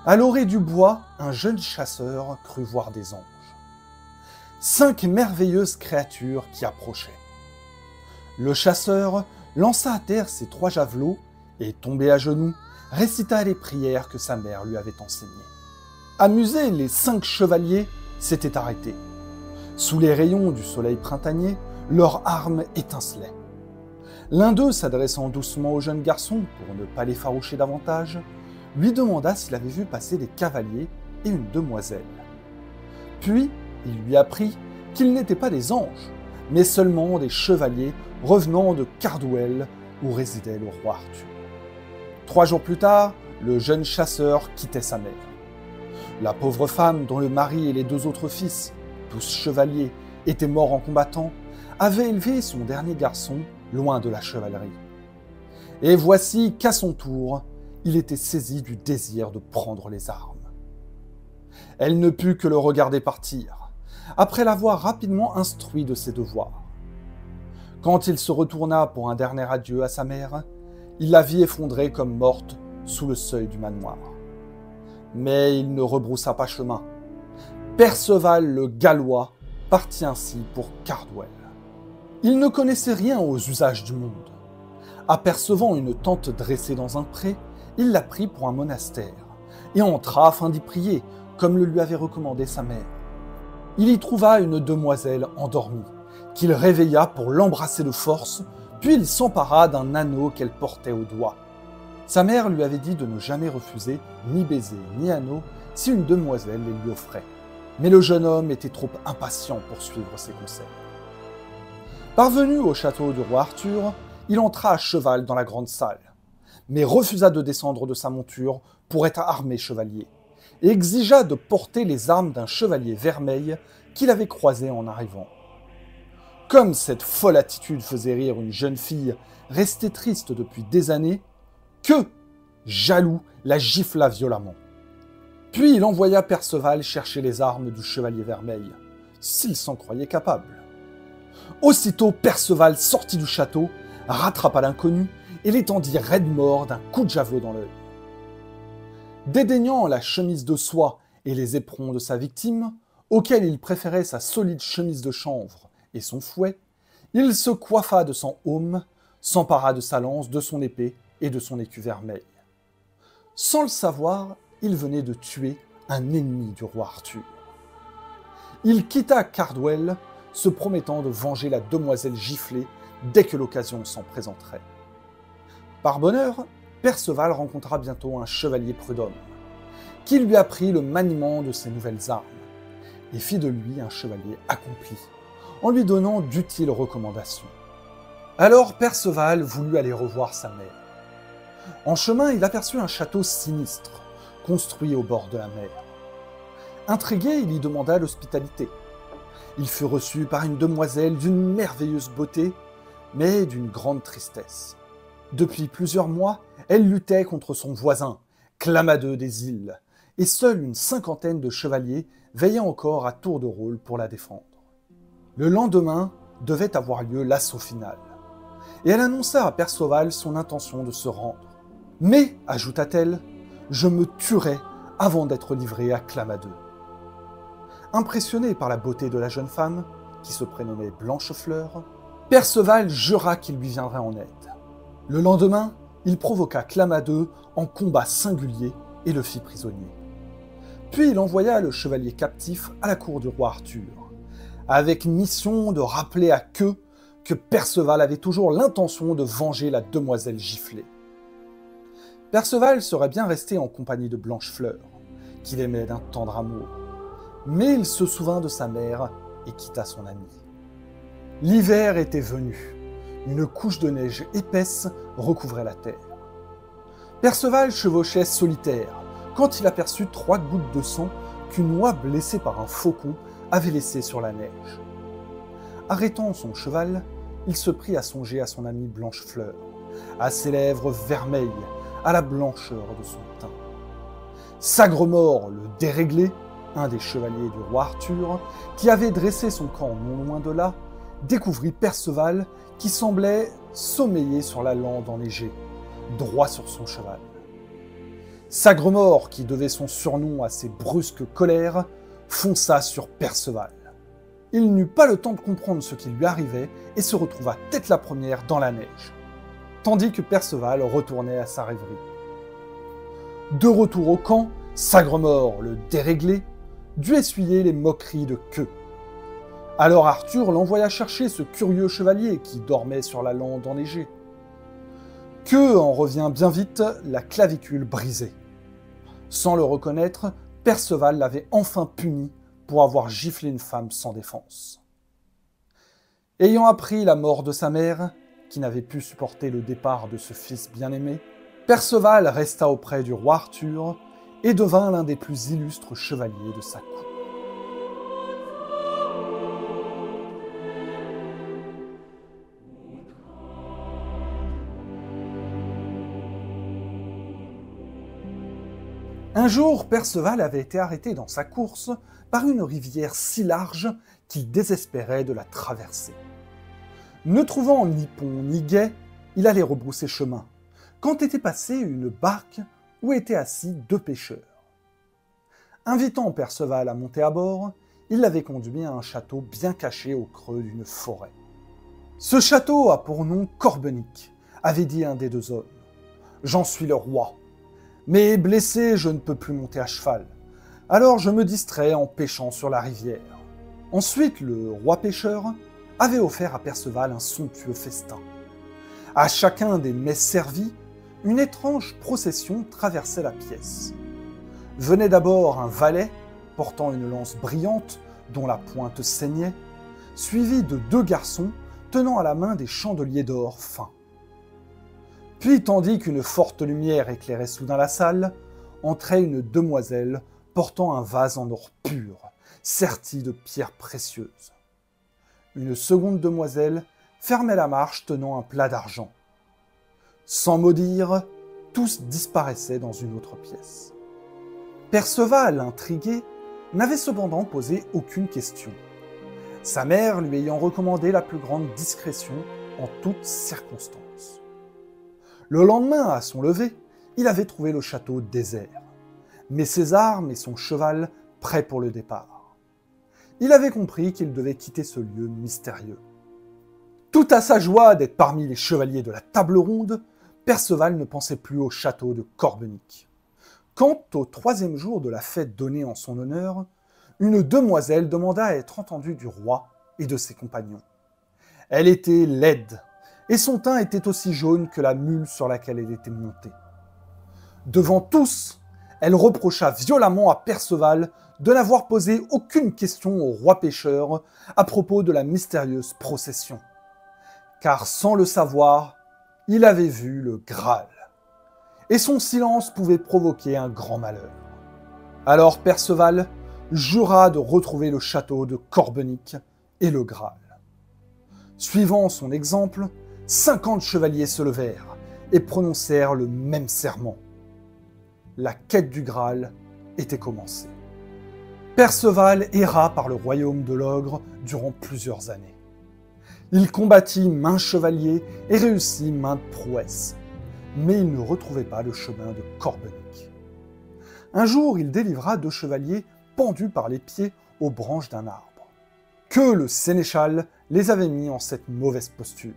À l'orée du bois, un jeune chasseur crut voir des anges. 5 merveilleuses créatures qui approchaient. Le chasseur lança à terre ses 3 javelots et, tombé à genoux, récita les prières que sa mère lui avait enseignées. Amusés, les 5 chevaliers s'étaient arrêtés. Sous les rayons du soleil printanier, leurs armes étincelaient. L'un d'eux, s'adressant doucement au jeune garçon pour ne pas l'effaroucher davantage, lui demanda s'il avait vu passer des cavaliers et une demoiselle. Puis, il lui apprit qu'ils n'étaient pas des anges, mais seulement des chevaliers revenant de Cardwell, où résidait le roi Arthur. 3 jours plus tard, le jeune chasseur quittait sa mère. La pauvre femme, dont le mari et les 2 autres fils, tous chevaliers, étaient morts en combattant, avait élevé son dernier garçon loin de la chevalerie. Et voici qu'à son tour, il était saisi du désir de prendre les armes. Elle ne put que le regarder partir, après l'avoir rapidement instruit de ses devoirs. Quand il se retourna pour un dernier adieu à sa mère, il la vit effondrée comme morte sous le seuil du manoir. Mais il ne rebroussa pas chemin. Perceval le Gallois partit ainsi pour Cardwell. Il ne connaissait rien aux usages du monde. Apercevant une tente dressée dans un pré, il la prit pour un monastère et entra afin d'y prier, comme le lui avait recommandé sa mère. Il y trouva une demoiselle endormie, qu'il réveilla pour l'embrasser de force, puis il s'empara d'un anneau qu'elle portait au doigt. Sa mère lui avait dit de ne jamais refuser ni baiser ni anneau si une demoiselle les lui offrait. Mais le jeune homme était trop impatient pour suivre ses conseils. Parvenu au château du roi Arthur, il entra à cheval dans la grande salle, mais refusa de descendre de sa monture pour être armé chevalier, et exigea de porter les armes d'un chevalier vermeil qu'il avait croisé en arrivant. Comme cette folle attitude faisait rire une jeune fille restée triste depuis des années, que, jaloux, la gifla violemment. Puis il envoya Perceval chercher les armes du chevalier vermeil, s'il s'en croyait capable. Aussitôt Perceval sortit du château, rattrapa l'inconnu et l'étendit raide mort d'un coup de javelot dans l'œil. Dédaignant la chemise de soie et les éperons de sa victime, auxquels il préférait sa solide chemise de chanvre et son fouet, il se coiffa de son aume, s'empara de sa lance, de son épée et de son écu vermeil. Sans le savoir, il venait de tuer un ennemi du roi Arthur. Il quitta Cardwell, se promettant de venger la demoiselle giflée dès que l'occasion s'en présenterait. Par bonheur, Perceval rencontra bientôt un chevalier prud'homme, qui lui apprit le maniement de ses nouvelles armes, et fit de lui un chevalier accompli, en lui donnant d'utiles recommandations. Alors Perceval voulut aller revoir sa mère. En chemin, il aperçut un château sinistre, construit au bord de la mer. Intrigué, il y demanda l'hospitalité. Il fut reçu par une demoiselle d'une merveilleuse beauté, mais d'une grande tristesse. Depuis plusieurs mois, elle luttait contre son voisin, Clamadeux des îles, et seule une 50aine de chevaliers veillaient encore à tour de rôle pour la défendre. Le lendemain devait avoir lieu l'assaut final, et elle annonça à Perceval son intention de se rendre. « Mais, ajouta-t-elle, je me tuerai avant d'être livré à Clamadeux. » Impressionné par la beauté de la jeune femme, qui se prénommait Blanchefleur, Perceval jura qu'il lui viendrait en aide. Le lendemain, il provoqua Clamadeux en combat singulier et le fit prisonnier. Puis il envoya le chevalier captif à la cour du roi Arthur, avec mission de rappeler à Queue que Perceval avait toujours l'intention de venger la demoiselle giflée. Perceval serait bien resté en compagnie de Blanchefleur, qu'il aimait d'un tendre amour, mais il se souvint de sa mère et quitta son ami. L'hiver était venu. Une couche de neige épaisse recouvrait la terre. Perceval chevauchait solitaire quand il aperçut 3 gouttes de sang qu'une oie blessée par un faucon avait laissées sur la neige. Arrêtant son cheval, il se prit à songer à son amie Blanchefleur, à ses lèvres vermeilles, à la blancheur de son teint. Sagremort, le déréglé, un des chevaliers du roi Arthur, qui avait dressé son camp non loin de là, découvrit Perceval qui semblait sommeiller sur la lande enneigée, droit sur son cheval. Sagremort, qui devait son surnom à ses brusques colères, fonça sur Perceval. Il n'eut pas le temps de comprendre ce qui lui arrivait et se retrouva tête la première dans la neige, tandis que Perceval retournait à sa rêverie. De retour au camp, Sagremort, le déréglé, dut essuyer les moqueries de Queue. Alors Arthur l'envoya chercher ce curieux chevalier qui dormait sur la lande enneigée. Queue en revient bien vite, la clavicule brisée. Sans le reconnaître, Perceval l'avait enfin puni pour avoir giflé une femme sans défense. Ayant appris la mort de sa mère, qui n'avait pu supporter le départ de ce fils bien-aimé, Perceval resta auprès du roi Arthur et devint l'un des plus illustres chevaliers de sa cour. Un jour, Perceval avait été arrêté dans sa course par une rivière si large qu'il désespérait de la traverser. Ne trouvant ni pont ni guet, il allait rebrousser chemin, quand était passée une barque où étaient assis 2 pêcheurs. Invitant Perceval à monter à bord, il l'avait conduit à un château bien caché au creux d'une forêt. « Ce château a pour nom Corbenic », avait dit un des 2 hommes. « J'en suis le roi. Mais blessé, je ne peux plus monter à cheval. Alors je me distrais en pêchant sur la rivière. » Ensuite, le roi pêcheur avait offert à Perceval un somptueux festin. À chacun des mets servis, une étrange procession traversait la pièce. Venait d'abord un valet, portant une lance brillante dont la pointe saignait, suivi de 2 garçons tenant à la main des chandeliers d'or fins. Puis, tandis qu'une forte lumière éclairait soudain la salle, entrait une demoiselle portant un vase en or pur, serti de pierres précieuses. Une seconde demoiselle fermait la marche tenant un plat d'argent. Sans mot dire, tous disparaissaient dans une autre pièce. Perceval, intrigué, n'avait cependant posé aucune question, sa mère lui ayant recommandé la plus grande discrétion en toutes circonstances. Le lendemain, à son lever, il avait trouvé le château désert, mais ses armes et son cheval prêts pour le départ. Il avait compris qu'il devait quitter ce lieu mystérieux. Tout à sa joie d'être parmi les chevaliers de la table ronde, Perceval ne pensait plus au château de Corbenic. Quand, au 3e jour de la fête donnée en son honneur, une demoiselle demanda à être entendue du roi et de ses compagnons. Elle était laide, et son teint était aussi jaune que la mule sur laquelle elle était montée. Devant tous, elle reprocha violemment à Perceval de n'avoir posé aucune question au roi pêcheur à propos de la mystérieuse procession. Car sans le savoir, il avait vu le Graal. Et son silence pouvait provoquer un grand malheur. Alors Perceval jura de retrouver le château de Corbenic et le Graal. Suivant son exemple, 50 chevaliers se levèrent et prononcèrent le même serment. La quête du Graal était commencée. Perceval erra par le royaume de l'ogre durant plusieurs années. Il combattit maints chevaliers et réussit maintes prouesses, mais il ne retrouvait pas le chemin de Corbenic. Un jour, il délivra 2 chevaliers pendus par les pieds aux branches d'un arbre. Que le sénéchal les avait mis en cette mauvaise posture.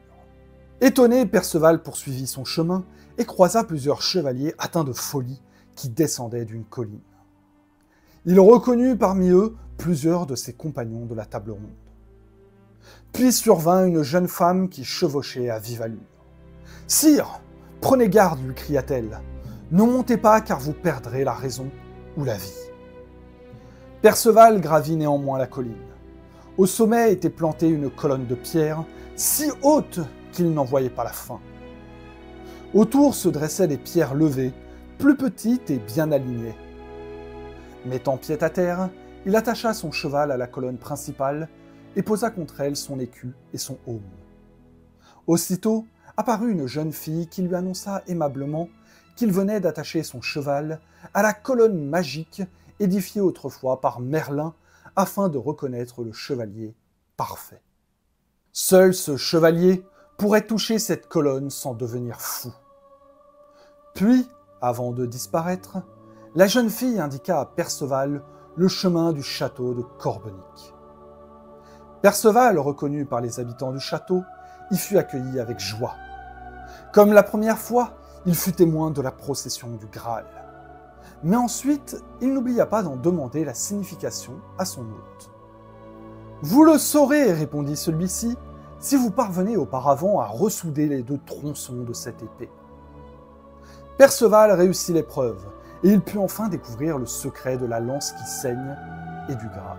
Étonné, Perceval poursuivit son chemin et croisa plusieurs chevaliers atteints de folie qui descendaient d'une colline. Il reconnut parmi eux plusieurs de ses compagnons de la table ronde. Puis survint une jeune femme qui chevauchait à vive allure. « Sire, prenez garde, lui cria-t-elle. Ne montez pas car vous perdrez la raison ou la vie. » Perceval gravit néanmoins la colline. Au sommet était plantée une colonne de pierre si haute qu'il n'en voyait pas la fin. Autour se dressaient des pierres levées, plus petites et bien alignées. Mettant pied à terre, il attacha son cheval à la colonne principale et posa contre elle son écu et son aume. Aussitôt apparut une jeune fille qui lui annonça aimablement qu'il venait d'attacher son cheval à la colonne magique édifiée autrefois par Merlin afin de reconnaître le chevalier parfait. Seul ce chevalier pourrait toucher cette colonne sans devenir fou. Puis, Avant de disparaître, la jeune fille indiqua à Perceval le chemin du château de Corbenic. Perceval, reconnu par les habitants du château, y fut accueilli avec joie. Comme la première fois, il fut témoin de la procession du Graal. Mais ensuite, il n'oublia pas d'en demander la signification à son hôte. « Vous le saurez, répondit celui-ci, si vous parvenez auparavant à ressouder les deux tronçons de cette épée. » Perceval réussit l'épreuve, et il put enfin découvrir le secret de la lance qui saigne et du Graal.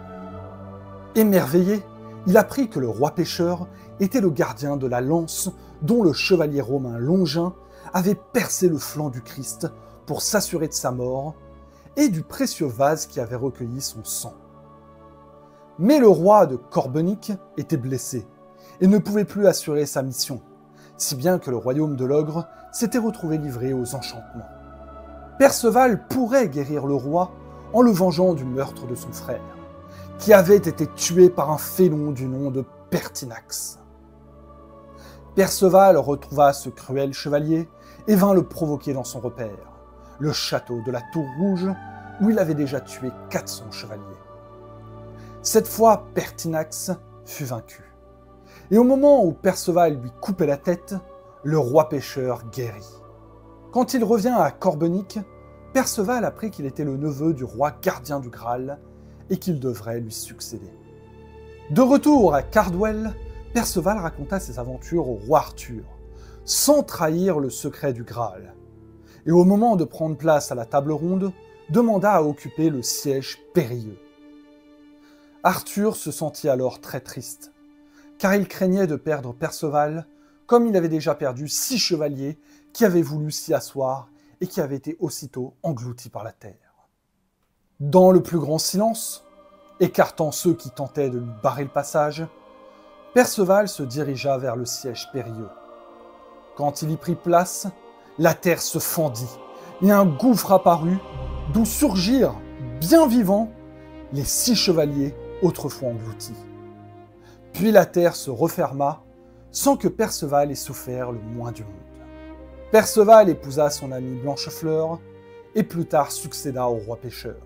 Émerveillé, il apprit que le roi pêcheur était le gardien de la lance dont le chevalier romain Longin avait percé le flanc du Christ pour s'assurer de sa mort, et du précieux vase qui avait recueilli son sang. Mais le roi de Corbenic était blessé, et ne pouvait plus assurer sa mission, si bien que le royaume de l'ogre s'était retrouvé livré aux enchantements. Perceval pourrait guérir le roi en le vengeant du meurtre de son frère, qui avait été tué par un félon du nom de Pertinax. Perceval retrouva ce cruel chevalier et vint le provoquer dans son repère, le château de la Tour Rouge, où il avait déjà tué 400 chevaliers. Cette fois, Pertinax fut vaincu. Et au moment où Perceval lui coupait la tête, le roi pêcheur guérit. Quand il revint à Corbenic, Perceval apprit qu'il était le neveu du roi gardien du Graal et qu'il devrait lui succéder. De retour à Cardwell, Perceval raconta ses aventures au roi Arthur, sans trahir le secret du Graal. Et au moment de prendre place à la table ronde, demanda à occuper le siège périlleux. Arthur se sentit alors très triste, car il craignait de perdre Perceval, comme il avait déjà perdu 6 chevaliers qui avaient voulu s'y asseoir et qui avaient été aussitôt engloutis par la terre. Dans le plus grand silence, écartant ceux qui tentaient de lui barrer le passage, Perceval se dirigea vers le siège périlleux. Quand il y prit place, la terre se fendit et un gouffre apparut d'où surgirent, bien vivants, les 6 chevaliers autrefois engloutis. Puis la terre se referma sans que Perceval ait souffert le moins du monde. Perceval épousa son amie Blanchefleur et plus tard succéda au roi pêcheur.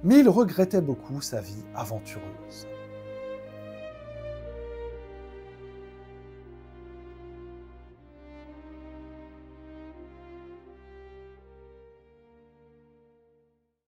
Mais il regrettait beaucoup sa vie aventureuse.